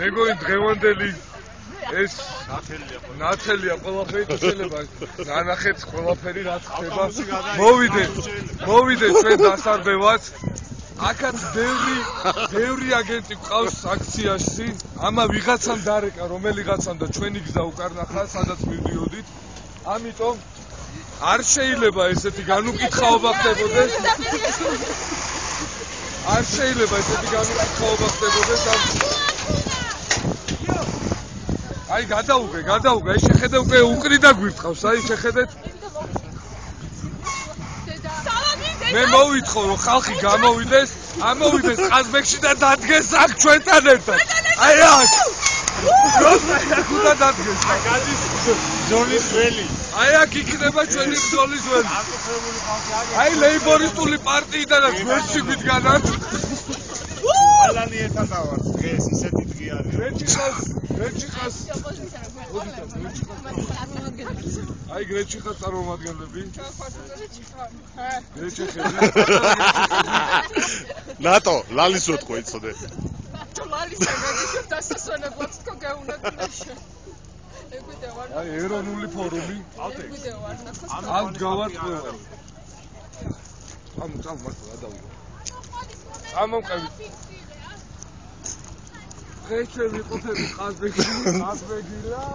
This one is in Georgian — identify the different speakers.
Speaker 1: მეგონი დღევანდელი ეს ნათელია ყველაფერი შეიძლება ნანახეთ ყველაფერი რაც ხდება მოვიდეთ ჩვენ დასარბევად აქაც ბევრი აგენტი ყავს აქციაში ამა ვიღაცამ დარეკა რომელიღაცამ და ჩვენი გზა უკარნახა სადაც მივდიოდით ამიტომ არ შეიძლება ესეთი განუკითხაობა ხდებოდეს აი გადაუგე ეს შეხედე უკვე უკრიდა გვირთხავს აი შეხედეთ მე მოვითხოვ რომ ხალხი გამოვიდეს ამოვიდეს ყაზბეგში და დადგეს აქ ჩვენთან ერთად აი აქ დადგეს
Speaker 2: გადის ზონის ველი
Speaker 1: აი აქ იქნება ჩვენი ბრძოლის ველი აი ლეიბორისტული პარტიიდანაც ვერცი გვიდგანათ
Speaker 2: ალანი ერთად ავართ დღეს ისეთი დღე არის
Speaker 1: გრეჩი ხას აი გრეჩი ხას წარმომადგენლები გრეჩი ხედი
Speaker 2: ნატო ლალის უთქო იცოდე
Speaker 3: ლალის მაგალითად დასასვენებლად თქო გაუნათნაშა
Speaker 1: აი ეროვნული ფორუმი ამ გავართ ყველა ამ მართლა გადავიღო ამომყევი ხეჩე ვიყოფები ყაზბეგი რა